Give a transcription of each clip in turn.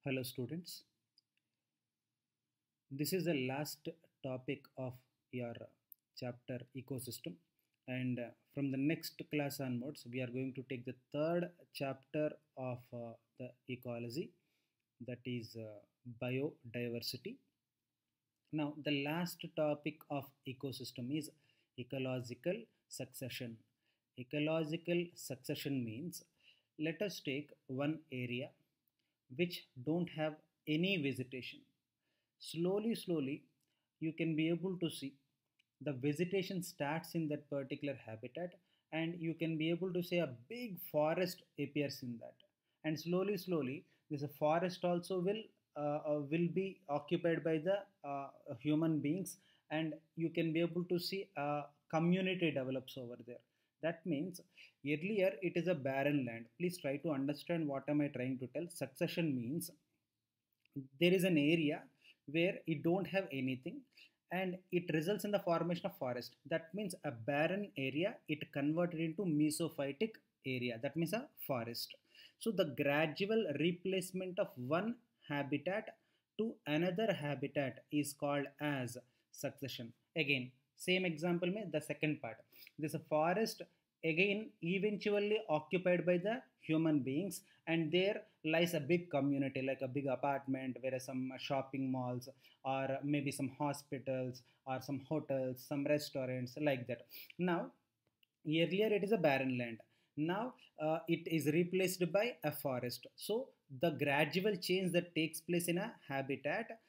Hello students, this is the last topic of your chapter ecosystem, and from the next class onwards we are going to take the third chapter of the ecology, that is biodiversity. Now the last topic of ecosystem is ecological succession. Ecological succession means, let us take one area which don't have any vegetation. Slowly you can be able to see the vegetation starts in that particular habitat, and you can be able to see a big forest appears in that. And slowly this forest also will be occupied by the human beings, and you can be able to see a community develops over there. That means earlier it is a barren land. Please try to understand what am I trying to tell. Succession means there is an area where it don't have anything, and it results in the formation of forest. That means a barren area it converted into mesophytic area, that means a forest. So the gradual replacement of one habitat to another habitat is called as succession. Again, same example में the second part, this forest again eventually occupied by the human beings, and there lies a big community like a big apartment where some shopping malls, or maybe some hospitals or some hotels, some restaurants like that. Now earlier it is a barren land. Now it is replaced by a forest. So the gradual change that takes place in a habitat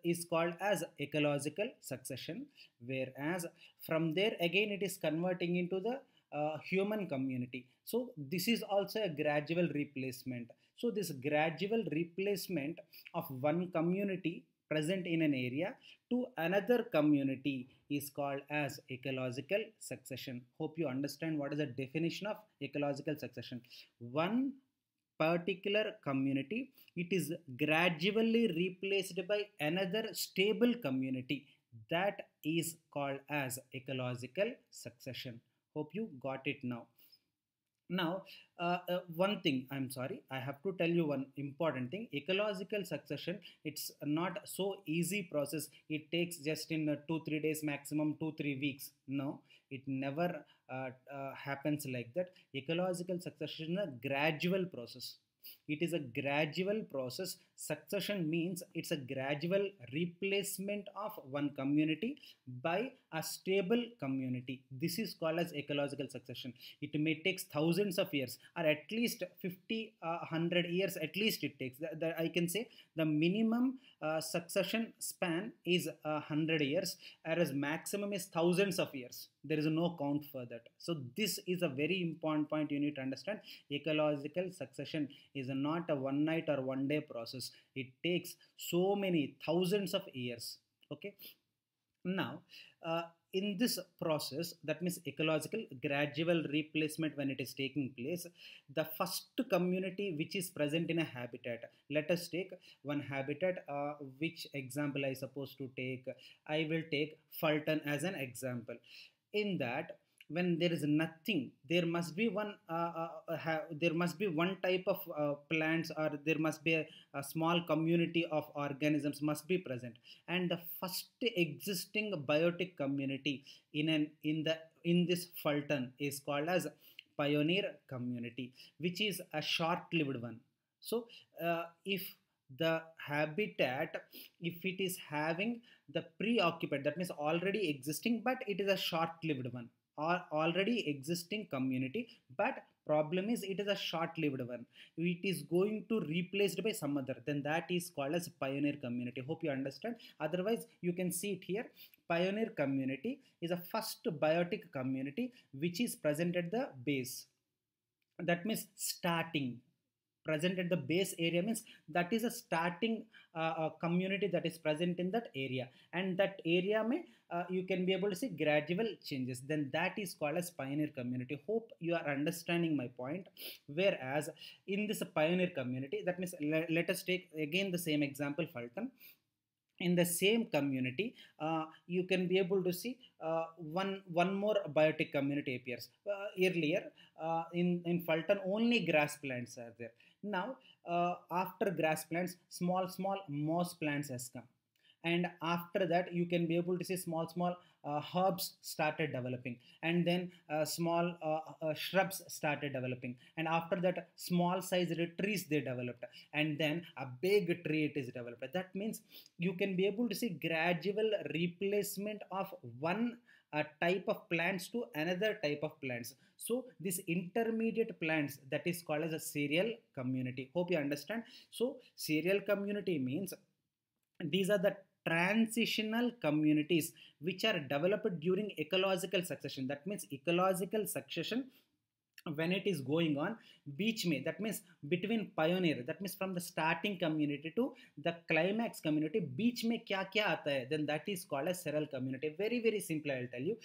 is called as ecological succession, whereas from there again it is converting into the human community. So this is also a gradual replacement. So this gradual replacement of one community present in an area to another community is called as ecological succession. Hope you understand what is the definition of ecological succession. One particular community, it is gradually replaced by another stable community, that is called as ecological succession. Hope you got it now. Now one thing, I'm sorry, I have to tell you one important thing. Ecological succession, it's not so easy process. It takes just in 2 3 days, maximum 2 3 weeks. No, it never happens like that. Ecological succession is a gradual process. It is a gradual process. Succession means it's a gradual replacement of one community by a stable community. This is called as ecological succession. It may take thousands of years, or at least 50 100 years at least it takes. I can say the minimum succession span is 100 years, whereas maximum is thousands of years. There is no count for that. So this is a very important point you need to understand. Ecological succession is not a one night or one day process. It takes so many thousands of years. Okay. Now in this process, that means ecological gradual replacement, when it is taking place, the first community which is present in a habitat, let us take one habitat, which example I suppose to take, I will take Fulton as an example. In that, when there is nothing, there must be one there must be one type of plants, or there must be a small community of organisms must be present. And the first existing biotic community in this Fulton is called as pioneer community, which is a short lived one. So if the habitat, if it is having the preoccupied, that means already existing, but it is a short lived one, or already existing community, but problem is it is a short lived one, it is going to replaced by some other, then that is called as pioneer community. Hope you understand. Otherwise you can see it here. Pioneer community is a first biotic community which is present at the base. That means starting, present at the base area, means that is a starting community that is present in that area, and that area may you can be able to see gradual changes, then that is called as pioneer community. Hope you are understanding my point. Whereas in this pioneer community, that means let us take again the same example, Fulton. In the same community, you can be able to see one more biotic community appears. Earlier in Fulton only grass plants are there. Now after grass plants, small moss plants has come, and after that you can be able to see small herbs started developing, and then small shrubs started developing, and after that small sized trees they developed, and then a big tree it is developed. That means you can be able to see gradual replacement of one type of plants to another type of plants. So this intermediate plants, that is called as a cereal community. Hope you understand. So cereal community means these are the transitional communities which are developed during ecological succession. That means ecological succession, when it is going on, beach may, that means between pioneer, that means from the starting community to the climax community, beach mein kya kya aata hai, then that is called as cereal community. Very very simple, I'll tell you.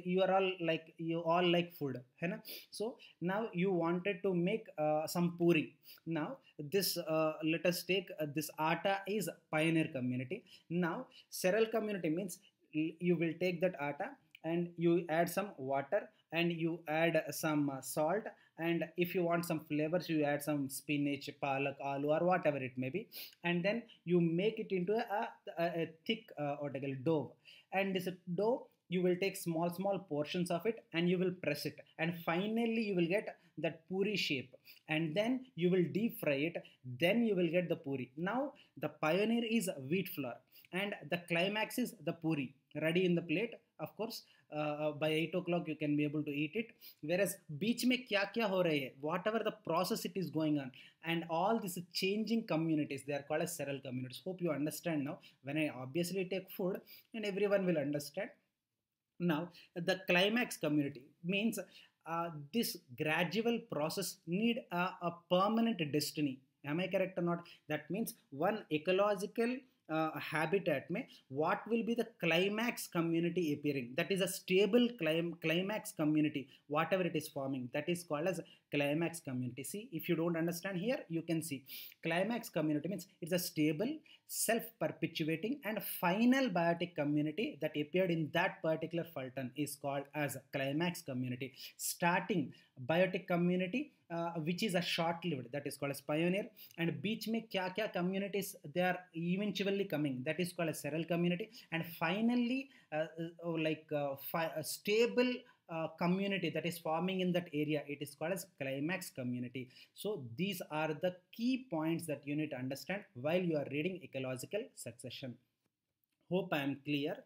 You are all like, you all like food hai na? So now you wanted to make some puri. Now this let us take this atta is pioneer community. Now cereal community means you will take that atta and you add some water, and you add some salt, and if you want some flavors you add some spinach, palak, aloo, or whatever it may be, and then you make it into a thick what I call dough. And this dough, you will take small portions of it and you will press it, and finally you will get that puri shape, and then you will deep fry it, then you will get the puri. Now the pioneer is wheat flour, and the climax is the puri ready in the plate. Of course by 8 o'clock you can be able to eat it. Whereas beach mein kya kya ho raha hai, whatever the process it is going on, and all these changing communities, they are called as cereal communities. Hope you understand now. When I obviously take food, and everyone will understand. Now the climax community means this gradual process need a permanent destiny. Am I correct or not? That means one ecological habitat में what will be the climax community appearing, that is a stable climax community, whatever it is forming, that is called as climax community. See, if you don't understand here, you can see climax community means it's a stable, self-perpetuating and final biotic community that appeared in that particular Fulton is called as a climax community. Starting biotic community which is a short-lived, that is called as pioneer. And beach mein kya kya communities they are eventually coming, that is called as cereal community. And finally a stable community that is forming in that area, it is called as climax community. So these are the key points that you need to understand while you are reading ecological succession. Hope I am clear.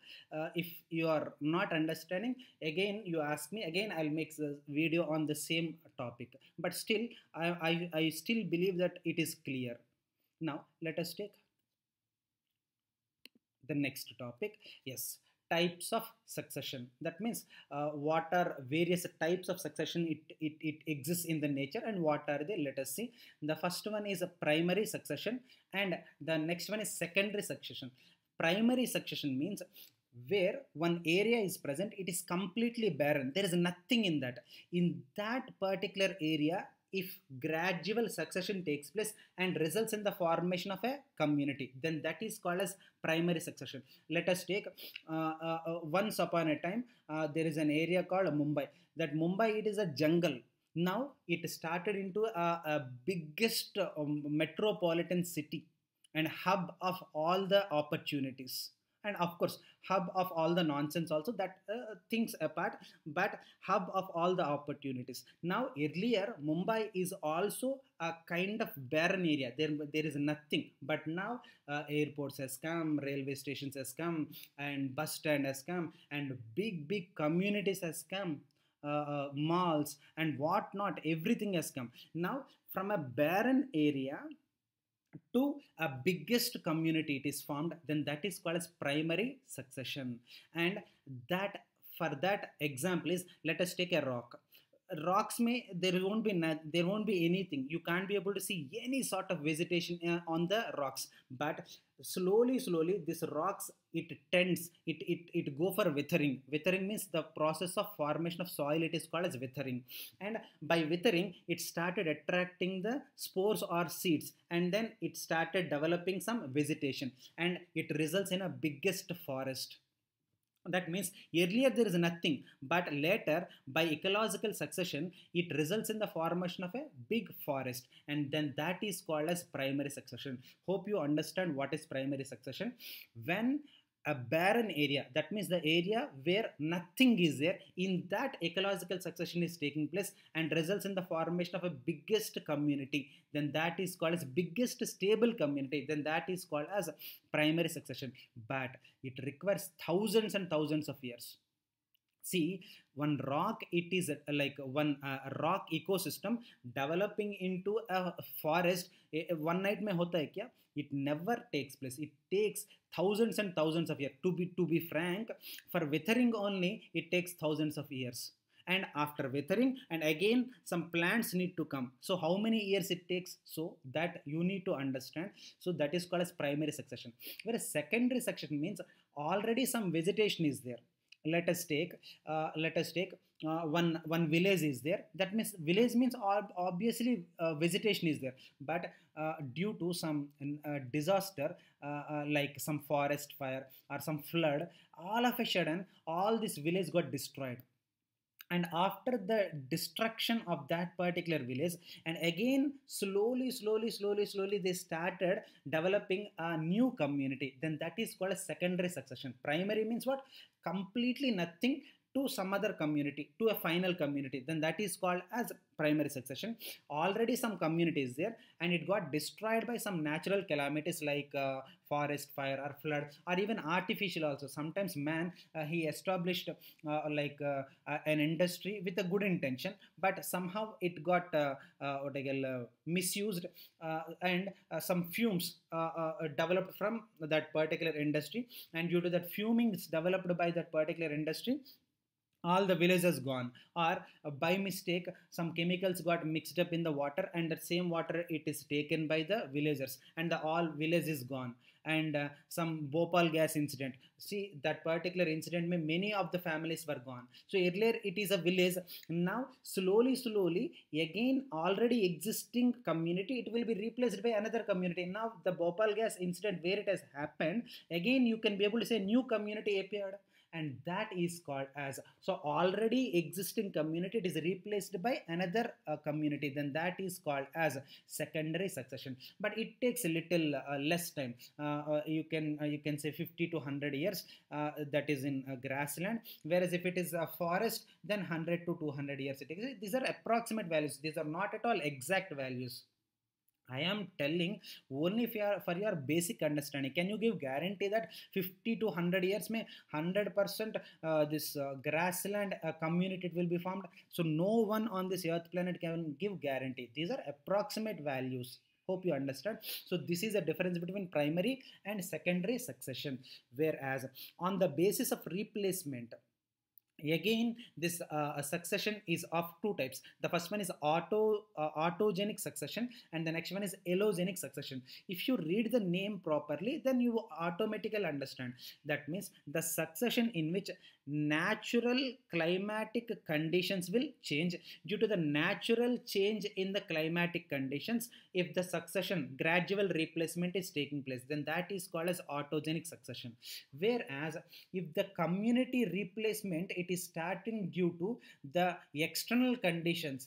If you are not understanding, again you ask me, again I'll make the video on the same topic, but still I still believe that it is clear. Now let us take the next topic. Yes, types of succession. That means what are various types of succession it exists in the nature, and what are they? Let us see. The first one is a primary succession, and the next one is secondary succession. Primary succession means where one area is present, it is completely barren, there is nothing in that particular area. If gradual succession takes place and results in the formation of a community, then that is called as primary succession. Let us take once upon a time there is an area called Mumbai. That Mumbai, it is a jungle. Now it started into a biggest metropolitan city and hub of all the opportunities, and of course hub of all the nonsense also, that things apart, but hub of all the opportunities. Now earlier Mumbai is also a kind of barren area, there is nothing, but now airports has come, railway stations has come, and bus stand has come, and big communities has come, malls and whatnot, everything has come. Now from a barren area to a biggest community it is formed, then that is called as primary succession. And that, for that example is, let us take a rock. Rocks may, there won't be anything, you can't be able to see any sort of vegetation on the rocks, but slowly this rocks, it go for withering. Withering means the process of formation of soil, it is called as withering. And by withering it started attracting the spores or seeds, and then it started developing some vegetation, and it results in a biggest forest. That means earlier there is nothing, but later by ecological succession it results in the formation of a big forest, and then that is called as primary succession. Hope you understand what is primary succession. When a barren area, that means the area where nothing is there, in that ecological succession is taking place and results in the formation of a biggest community, then that is called as biggest stable community, then that is called as primary succession. But it requires thousands and thousands of years. See, one rock, it is like one rock ecosystem developing into a forest. One night mein hota hai kya? It never takes place. It takes thousands and thousands of years. To be frank, for withering only it takes thousands of years. And after withering, and again some plants need to come. So how many years it takes? So that you need to understand. So that is called as primary succession. Whereas secondary succession means already some vegetation is there. Let us take one village is there. That means village means obviously vegetation is there, but due to some disaster, like some forest fire or some flood, all of a sudden all this village got destroyed. And after the destruction of that particular village, and again slowly they started developing a new community, then that is called a secondary succession. Primary means what? Completely nothing to some other community, to a final community, then that is called as primary succession. Already some community is there and it got destroyed by some natural calamities like forest fire or flood, or even artificial also. Sometimes man, he established an industry with a good intention, but somehow it got misused, and some fumes developed from that particular industry, and due to that fuming is developed by that particular industry, all the village has gone. Or by mistake some chemicals got mixed up in the water, and that same water it is taken by the villagers, and the all village is gone. And some Bhopal gas incident, see that particular incident many of the families were gone. So earlier it is a village, now slowly again already existing community it will be replaced by another community. Now the Bhopal gas incident where it has happened, again you can be able to say new community appeared, and that is called as, so already existing community it is replaced by another community, then that is called as secondary succession. But it takes a little less time. You can say 50 to 100 years, that is in grassland, whereas if it is a forest then 100 to 200 years it takes. These are approximate values, these are not at all exact values. I am telling only for your basic understanding. Can you give guarantee that 50 to 100 years may 100% this grassland community will be formed? So no one on this earth planet can give guarantee. These are approximate values. Hope you understand. So this is a difference between primary and secondary succession. Whereas on the basis of replacement, again this succession is of two types. The first one is autogenic succession, and the next one is allogenic succession. If you read the name properly, then you automatically understand. That means the succession in which natural climatic conditions will change. Due to the natural change in the climatic conditions, if the succession gradual replacement is taking place, then that is called as autogenic succession. Whereas if the community replacement it is starting due to the external conditions,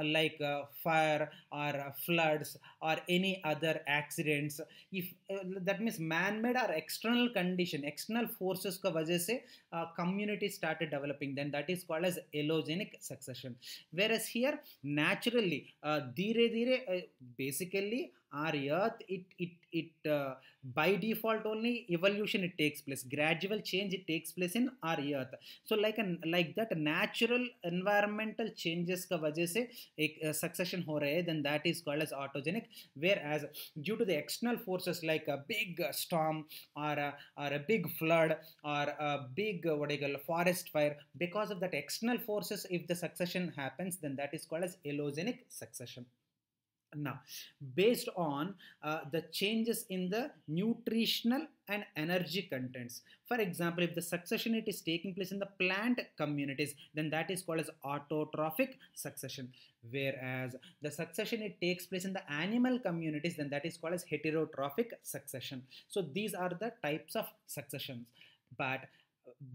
like fire or floods or any other accidents, if that means man-made or external condition, external forces ka wajah se community started developing, then that is called as allogenic succession. Whereas here naturally dheere dheere basically our earth it by default only evolution it takes place, gradual change it takes place in our earth. So like that natural environmental changes ka wajah se ek succession ho rahe hai, then that is called as autogenic. Whereas due to the external forces like a big storm or a big flood or a big what I call forest fire, because of that external forces if the succession happens, then that is called as allogenic succession. Now, based on the changes in the nutritional and energy contents, for example, if the succession it is taking place in the plant communities, then that is called as autotrophic succession. Whereas the succession it takes place in the animal communities, then that is called as heterotrophic succession. So these are the types of successions. But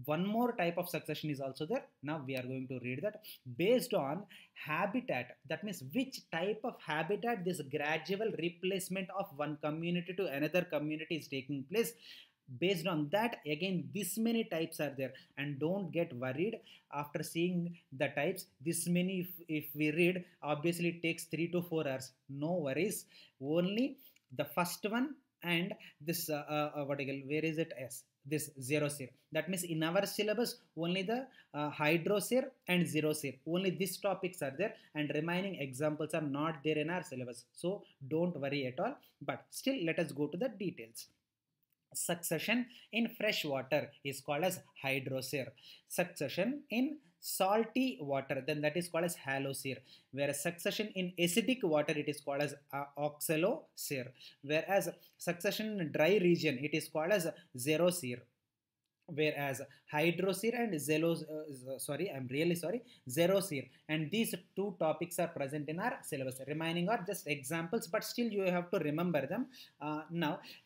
one more type of succession is also there. Now we are going to read that. Based on habitat, that means which type of habitat this gradual replacement of one community to another community is taking place. Based on that, again, this many types are there, and don't get worried after seeing the types. This many, if we read, obviously it takes 3 to 4 hours. No worries, only the first one and this what again, where is it, s this xerosphere. That means in our syllabus only the hydrosphere and xerosphere, only these topics are there, and remaining examples are not there in our syllabus, so don't worry at all. But still, let us go to the details. Succession in fresh water is called as hydrosphere. Succession in salty water, then that is called as halosphere. Whereas succession in acidic water, it is called as oxalosphere. Whereas succession in dry region, it is called as xerosphere. Whereas hydrosphere and xerosphere, and these two topics are present in our syllabus. Remaining are just examples, but still you have to remember them.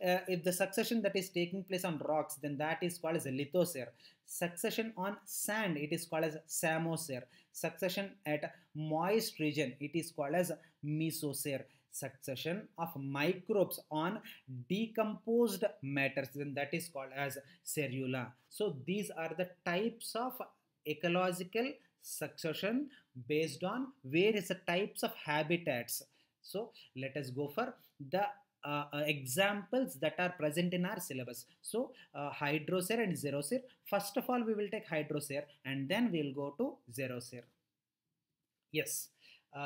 If the succession that is taking place on rocks, then that is called as a lithosphere. Succession on sand, it is called as samosphere. Succession at moist region, it is called as mesosphere. Succession of microbes on decomposed matters, then that is called as cerula. So these are the types of ecological succession based on various types of habitats. So let us go for the examples that are present in our syllabus. So hydrosphere and xerosphere. First of all, we will take hydrosphere and then we will go to xerosphere. Yes.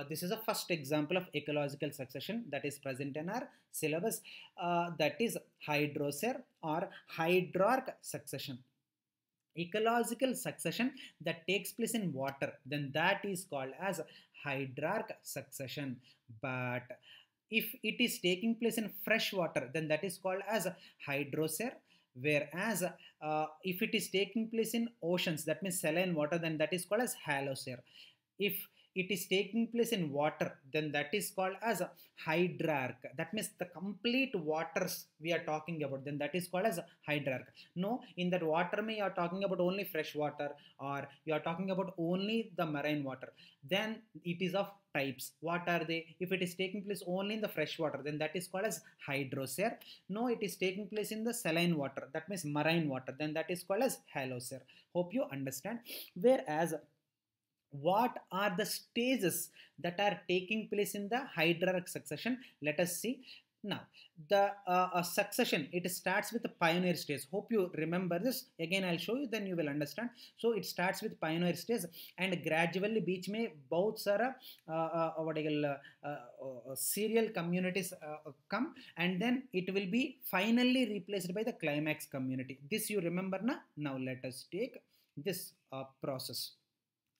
This is a first example of ecological succession that is present in our syllabus. That is hydrosphere or hydrarch succession. Ecological succession that takes place in water, then that is called as hydrarch succession. But if it is taking place in fresh water, then that is called as hydrosphere. Whereas if it is taking place in oceans, that means saline water, then that is called as halosphere. If it is taking place in water, then that is called as a hydrarch. That means the complete waters we are talking about, then that is called as a hydrarch. No, in that water you are talking about only fresh water, or you are talking about only the marine water, then it is of types. What are they? If it is taking place only in the fresh water, then that is called as hydrosphere. No, it is taking place in the saline water, that means marine water, then that is called as halosphere. Hope you understand. Whereas what are the stages that are taking place in the hydrarch succession? Let us see. Now, the succession, it starts with the pioneer stage. Hope you remember this. Again, I'll show you, then you will understand. So, it starts with pioneer stage, and gradually beach mein bahut sara serial communities come, and then it will be finally replaced by the climax community. This you remember na? Now, let us take this process.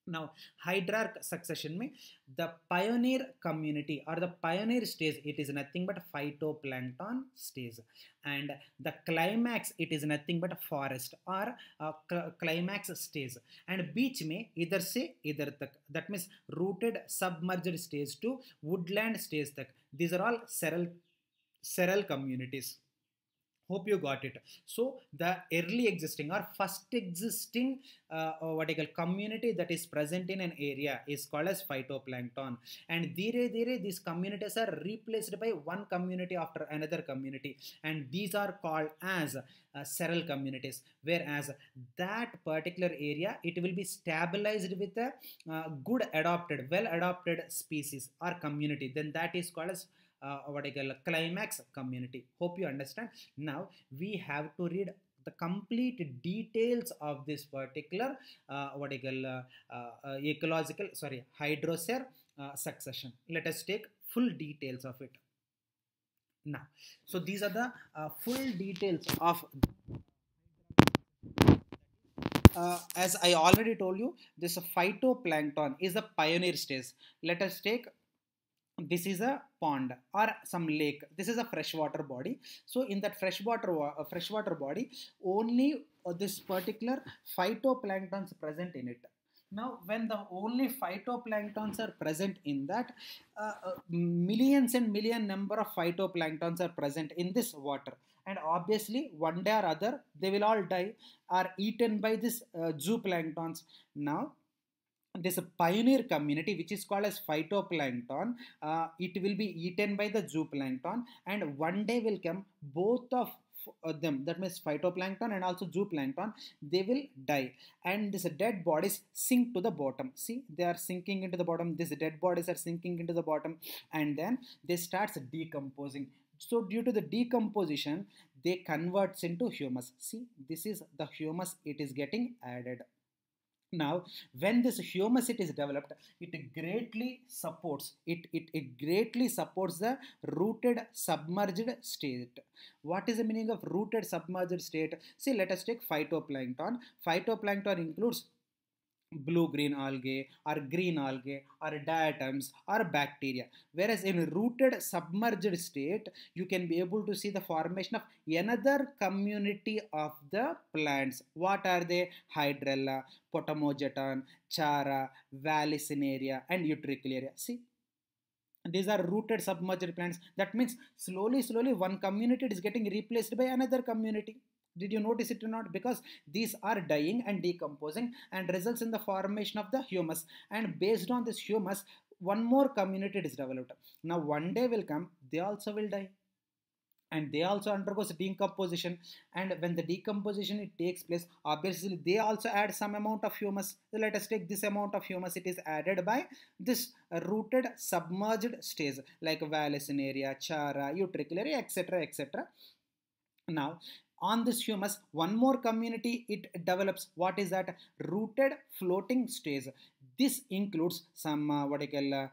Now, hydrarch succession में the pioneer community or the pioneer stage, it is nothing but phytoplankton stage, and the climax, it is nothing but forest or climax stage. And beach में इधर से इधर तक, that means rooted submerged stage to woodland stage तक. These are all seral communities. Hope you got it. So the early existing or first existing community that is present in an area is called as phytoplankton, and dire these communities are replaced by one community after another community, and these are called as seral communities. Whereas that particular area, it will be stabilized with a well adopted species or community, then that is called as climax community. Hope you understand. Now we have to read the complete details of this particular hydrosphere succession. Let us take full details of it now. So these are the full details of as I already told you, this phytoplankton is the pioneer stage. Let us take, this is a pond or some lake. This is a freshwater body. So in that freshwater body, only this particular phytoplankton is present in it. Now, when the only phytoplanktons are present in that, millions and million number of phytoplanktons are present in this water. And obviously, one day or other, they will all die, are eaten by this zooplanktons. Now, this pioneer community, which is called as phytoplankton, it will be eaten by the zooplankton, and one day will come both of them, that means phytoplankton and also zooplankton, they will die, and this dead bodies sink to the bottom. See, they are sinking into the bottom, these dead bodies are sinking into the bottom, and then they starts decomposing. So due to the decomposition, they converts into humus. See, this is the humus, it is getting added. Now, when this humus it is developed, it greatly supports it greatly supports the rooted submerged state. What is the meaning of rooted submerged state? See, let us take phytoplankton. Phytoplankton includes blue green algae or green algae or diatoms or bacteria, whereas in rooted submerged state you can be able to see the formation of another community of the plants. What are they? Hydrella, potamogeton, chara, vallisneria and utricularia. See, these are rooted submerged plants. That means slowly one community is getting replaced by another community. Did you notice it or not? Because these are dying and decomposing and results in the formation of the humus, and based on this humus one more community is developed. Now one day will come, they also will die, and they also undergoes decomposition, and when the decomposition it takes place, obviously they also add some amount of humus. So let us take this amount of humus, it is added by this rooted submerged stage like vallisneria, chara, utricularia, etc, etc. Now on this humus one more community it develops. What is that? Rooted floating stage. This includes some Trepa,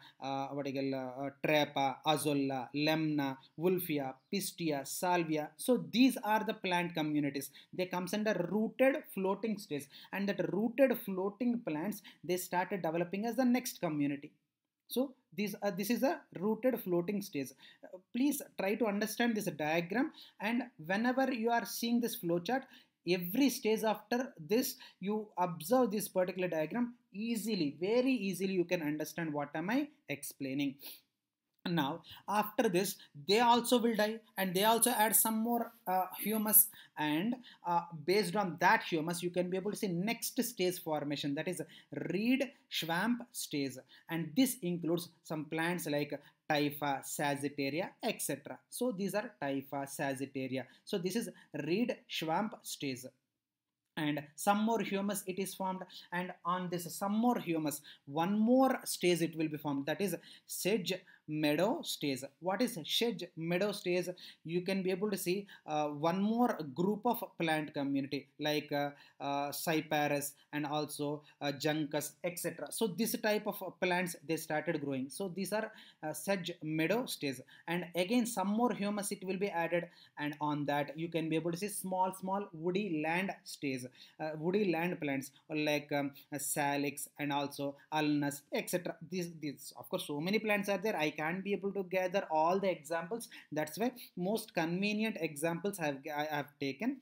Azolla, Lemna, Wolffia, Pistia, Salvia. So these are the plant communities. They comes under rooted floating stage, and that rooted floating plants they started developing as the next community. So this is a rooted floating stage. Please try to understand this diagram, and whenever you are seeing this flowchart, every stage after this you observe this particular diagram easily, very easily you can understand what am I explaining. Now after this they also will die, and they also add some more humus, and based on that humus you can be able to see next stage formation, that is reed swamp stage, and this includes some plants like typha, sagittaria, etc. So these are typha, sagittaria. So this is reed swamp stage, and some more humus it is formed, and on this some more humus one more stage it will be formed, that is sedge meadow stage. What is sedge meadow stage? You can be able to see one more group of plant community like cyperus and also juncus, etc. So this type of plants they started growing. So these are sedge meadow stage, and again some more humus it will be added, and on that you can be able to see small woody land stage, woody land plants like salix and also ulnus, etc. These of course so many plants are there, I can't be able to gather all the examples. That's why most convenient examples I have taken,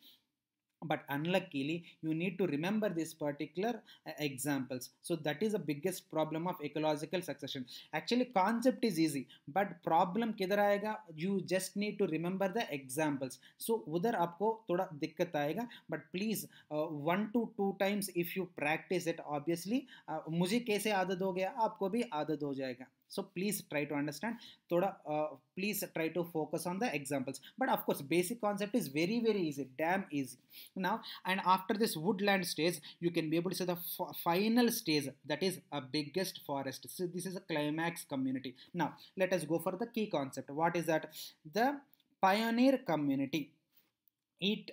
but unluckily you need to remember these particular examples. So that is the biggest problem of ecological succession. Actually concept is easy, but problem किधर आएगा? You just need to remember the examples. So उधर आपको थोड़ा दिक्कत आएगा, but please 1 to 2 times if you practice it, obviously मुझे कैसे आदत हो गया आपको भी आदत हो जाएगा. So please try to understand thoda please try to focus on the examples, but of course basic concept is very easy, damn easy. Now and after this woodland stage you can be able to see the final stage, that is a biggest forest. So this is a climax community. Now let us go for the key concept. What is that? The pioneer community, it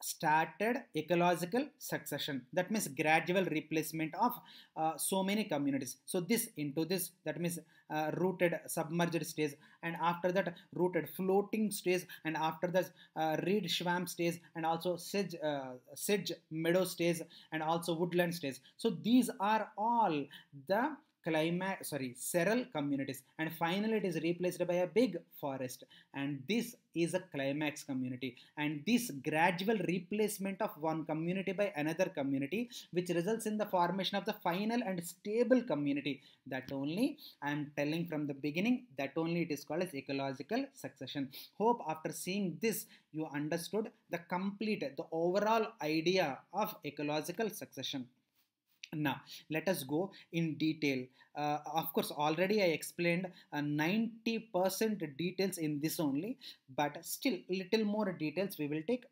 started ecological succession, that means gradual replacement of so many communities. So this into this, that means rooted submerged stage, and after that rooted floating stage, and after that reed swamp stage, and also sedge meadow stage, and also woodland stage. So these are all the seral communities, and finally it is replaced by a big forest, and this is a climax community. And this gradual replacement of one community by another community, which results in the formation of the final and stable community, that only I am telling from the beginning, that only it is called as ecological succession. Hope after seeing this you understood the overall idea of ecological succession. Now, let us go in detail. Of course, already I explained 90% details in this only, but still little more details we will take.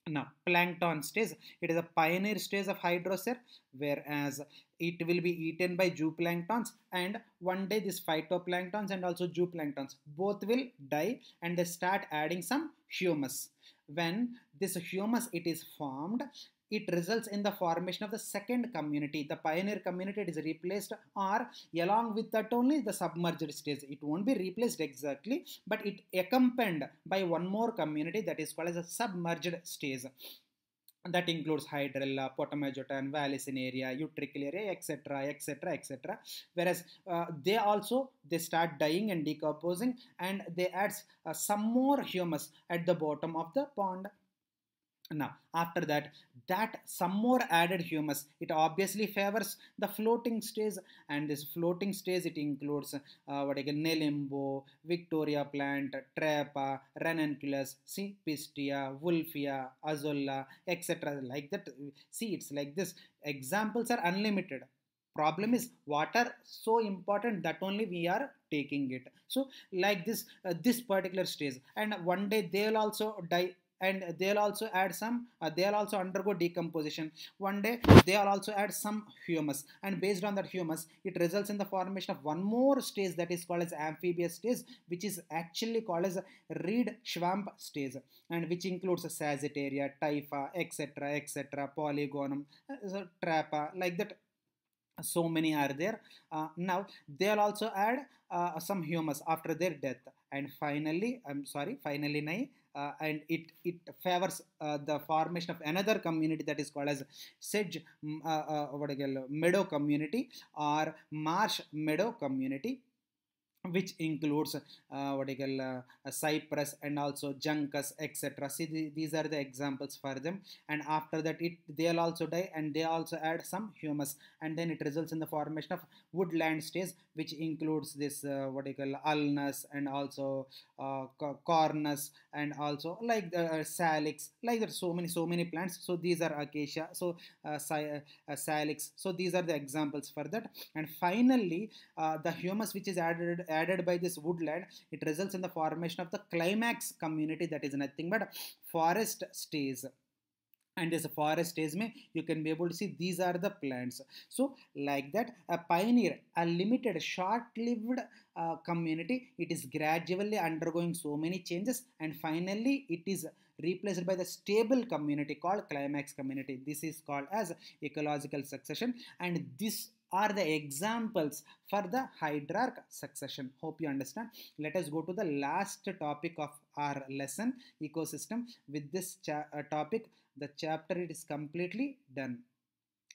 Now, plankton stage, it is a pioneer stage of hydrosphere, whereas it will be eaten by zooplanktons, and one day this phytoplanktons and also zooplanktons both will die, and they start adding some humus. When this humus it is formed, it results in the formation of the second community. The pioneer community is replaced, or along with that only the submerged stage. It won't be replaced exactly, but it accompanied by one more community that is called as a submerged stage. That includes hydrilla, potamogeton, vallisneria, utricularia, etc., etc., etc. Whereas they start dying and decomposing, and they add some more humus at the bottom of the pond. Now, after that, some more added humus, it obviously favors the floating stage, and this floating stage it includes Nelimbo, Victoria plant, Trapa, Ranunculus, Pistia, Wolfia, Azolla, etc. Like that. See, it's like this. Examples are unlimited. Problem is water so important that only we are taking it. So like this particular stage, and one day they'll also die, and they'll also undergo decomposition. One day they'll also add some humus, and based on that humus it results in the formation of one more stage that is called as amphibious stage, which is actually called as reed swamp stage, and which includes sagittaria, typha, etc., etc., polygonum, trapa, like that. So many are there. Now they'll also add some humus after their death, and finally nine, and it favors the formation of another community that is called as sedge meadow community or marsh meadow community, which includes cypress and also juncus, etc. See, these are the examples for them. And after that they'll also die, and they also add some humus, and then it results in the formation of woodland stage, which includes this ulnus, and also cornus, and also like the salix, like that. So many plants. So these are acacia, so salix. So these are the examples for that. And finally the humus which is added by this woodland, it results in the formation of the climax community, that is nothing but forest stage. And this forest stage you can be able to see these are the plants. So like that, a pioneer, a limited short-lived community, it is gradually undergoing so many changes, and finally it is replaced by the stable community called climax community. This is called as ecological succession, and this are the examples for the hierarch succession. Hope you understand. Let us go to the last topic of our lesson, ecosystem. With this topic, the chapter it is completely done.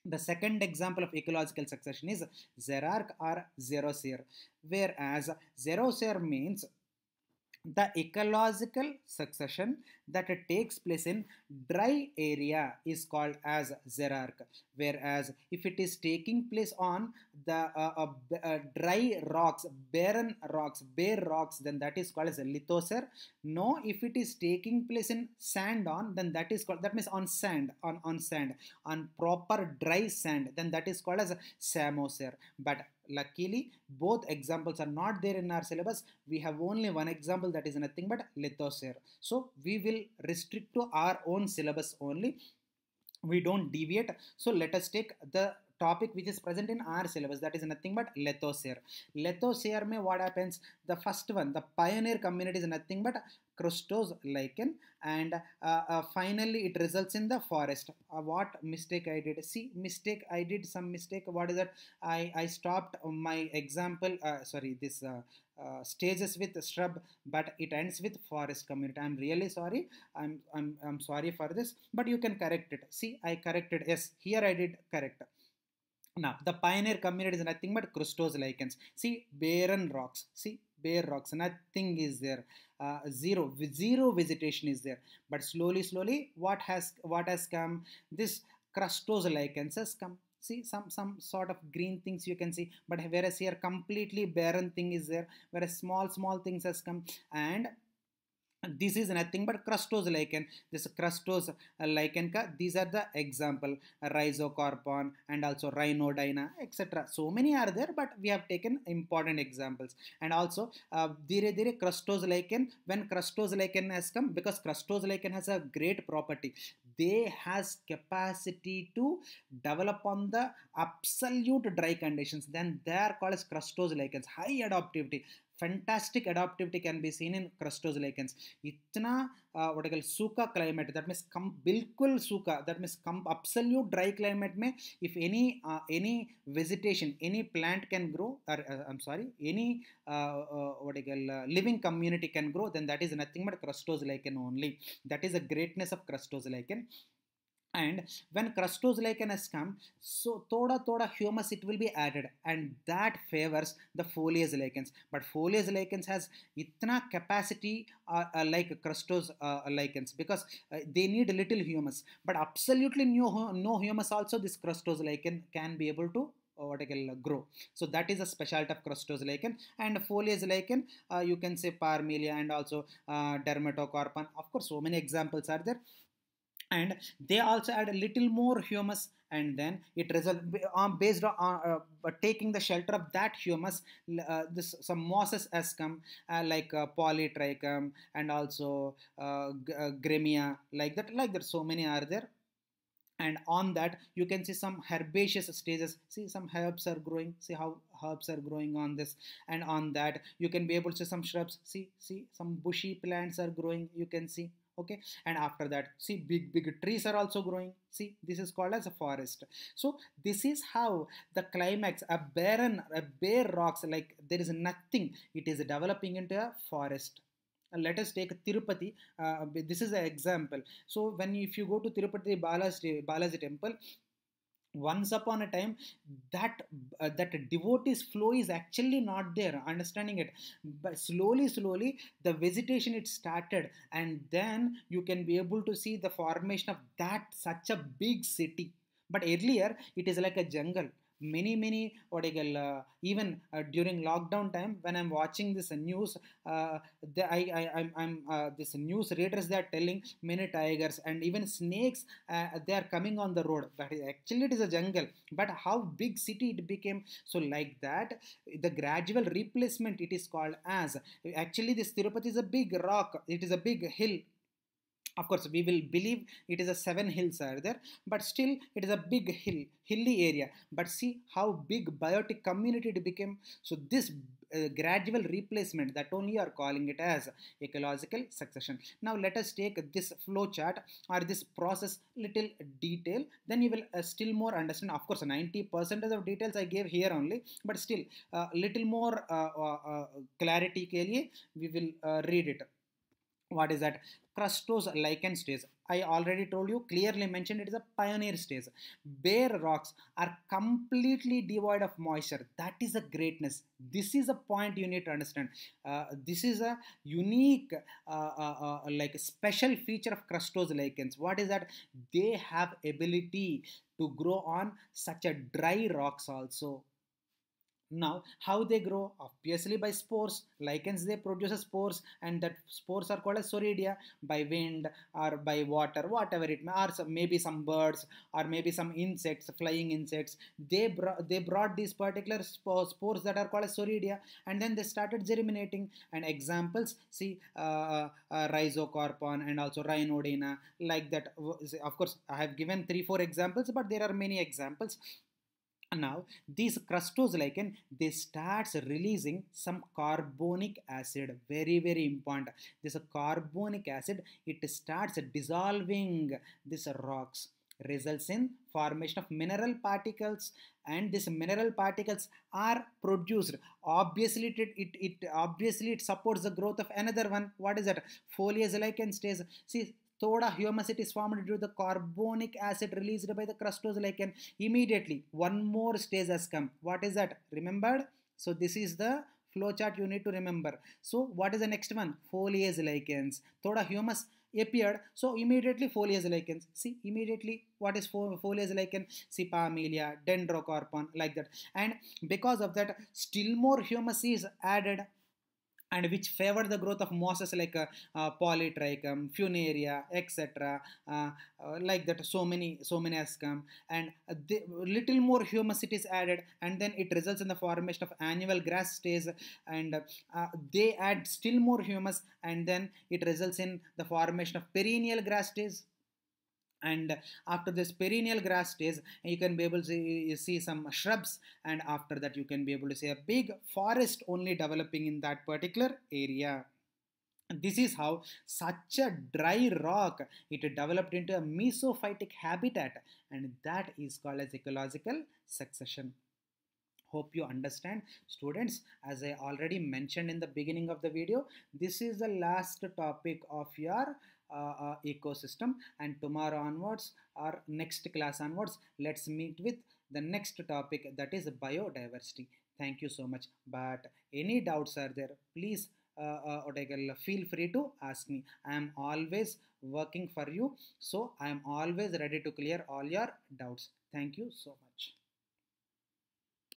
The second example of ecological succession is xerarch or xerosphere, whereas xerosphere means the ecological succession that takes place in dry area is called as xerarch, whereas if it is taking place on the dry rocks, barren rocks, bare rocks, then that is called as a lithosphere. No, if it is taking place in sand on, then that is called, that means on sand, on proper dry sand, then that is called as a samosphere. But luckily both examples are not there in our syllabus. We have only one example, that is nothing but lithosphere. So we will restrict to our own syllabus only, we don't deviate. So let us take the topic which is present in our syllabus, that is nothing but lithosphere. Lithosphere mein what happens, the first one, the pioneer community is nothing but crustose lichen, and finally it results in the forest. What mistake I did, some mistake. What is that, I stopped my example, stages with shrub, but it ends with forest community. I'm really sorry. I'm sorry for this, but you can correct it. See, I corrected. Yes, here I did correct. Now, the pioneer community is nothing but crustose lichens. See, barren rocks. See, bare rocks. Nothing is there. Zero vegetation is there. But slowly, what has come? This crustose lichens has come. See, some sort of green things you can see. But whereas here, completely barren thing is there. Whereas small things has come, and this is nothing but crustose lichen. This crustose lichen ka, these are the example, rhizocarpon and also rhinodina, etc. So many are there, but we have taken important examples. And also dire dire crustose lichen, when crustose lichen has come, because crustose lichen has a great property, they has capacity to develop on the absolute dry conditions, then they are called as crustose lichens. High adaptivity, fantastic adaptivity can be seen in crustose lichens. इतना what I call सूखा climate, that means बिल्कुल सूखा, that means absolute dry climate में if any vegetation, any plant can grow, or I'm sorry, any what I call living community can grow, then that is nothing but crustose lichen only. That is the greatness of crustose lichen. And when crustose lichen has come, so thoda humus it will be added, and that favors the foliage lichens. But foliage lichens has itna capacity like crustose lichens, because they need little humus, but absolutely no humus also this crustose lichen can be able to what I call grow. So that is a specialty of crustose lichen. And foliage lichen, you can say Parmelia and also Dermatocarpon. Of course, so many examples are there, and they also add a little more humus, and then it result based on taking the shelter of that humus, this some mosses has come, like polytrichum and also gremia, like that so many are there. And on that you can see some herbaceous stages. See, some herbs are growing. See how herbs are growing on this. And on that you can be able to see some shrubs. See some bushy plants are growing, you can see. Okay, and after that, see, big trees are also growing. See, this is called as a forest. So this is how the climax, a bare rocks, like there is nothing, it is developing into a forest. Let us take Tirupati. This is an example. So when if you go to Tirupati Balaji temple, once upon a time, that devotees flow is actually not there, understanding it. But slowly the vegetation it started, and then you can be able to see the formation of that such a big city. But earlier it is like a jungle. Many what I call, even during lockdown time, when I'm watching this news, I'm this news readers, they are telling many tigers and even snakes, they are coming on the road, but actually it is a jungle. But how big city it became. So like that, the gradual replacement it is called as, actually this Tirupati is a big rock, it is a big hill. Of course we will believe it is a 7 hills are there, but still it is a big hilly area. But see how big biotic community it became. So this gradual replacement, that only are calling it as ecological succession. Now let us take this flow chart or this process little detail, then you will still more understand. Of course 90% of details I gave here only, but still little more clarity ke liye we will read it. What is that? Crustose lichen stage, I already told you, clearly mentioned, it is a pioneer stage. Bare rocks are completely devoid of moisture. That is a greatness. This is a point you need to understand. This is a unique like special feature of crustose lichens. What is that? They have ability to grow on such a dry rocks also. Now, how they grow? Obviously by spores. Lichens, they produce spores, and that spores are called as soredia, by wind or by water, whatever it may, or maybe some birds or maybe some insects, flying insects. They brought these particular spores that are called as soredia, and then they started germinating. And examples, see, rhizocarpon and also rhinodina, like that. Of course, I have given 3-4 examples, but there are many examples. Now these crustose lichen, they starts releasing some carbonic acid, very important. This carbonic acid, it starts dissolving these rocks, results in formation of mineral particles, and these mineral particles are produced. Obviously it obviously it supports the growth of another one. What is that? Foliage lichen stage. See, Thoda humus, it is formed due to the carbonic acid released by the crustose lichen. Immediately, one more stage has come. What is that? Remembered? So this is the flowchart you need to remember. So what is the next one? Foliage lichens. Thoda humus appeared, so immediately foliage lichens. See, immediately what is foliage lichen? Sipamelia, dendrocarpon, like that. And because of that, still more humus is added, and which favor the growth of mosses like polytrichum, funaria, etc. Like that, so many has come, and little more humus it is added, and then it results in the formation of annual grass stage, and they add still more humus, and then it results in the formation of perennial grass stage. And after this perennial grass stage, you can be able to see some shrubs, and after that you can be able to see a big forest only developing in that particular area. This is how such a dry rock it developed into a mesophytic habitat, and that is called as ecological succession. Hope you understand, students. As I already mentioned in the beginning of the video, this is the last topic of your ecosystem, and tomorrow onwards or next class onwards, let's meet with the next topic, that is biodiversity. Thank you so much. But any doubts are there, please feel free to ask me. I am always working for you, so I am always ready to clear all your doubts. Thank you so much.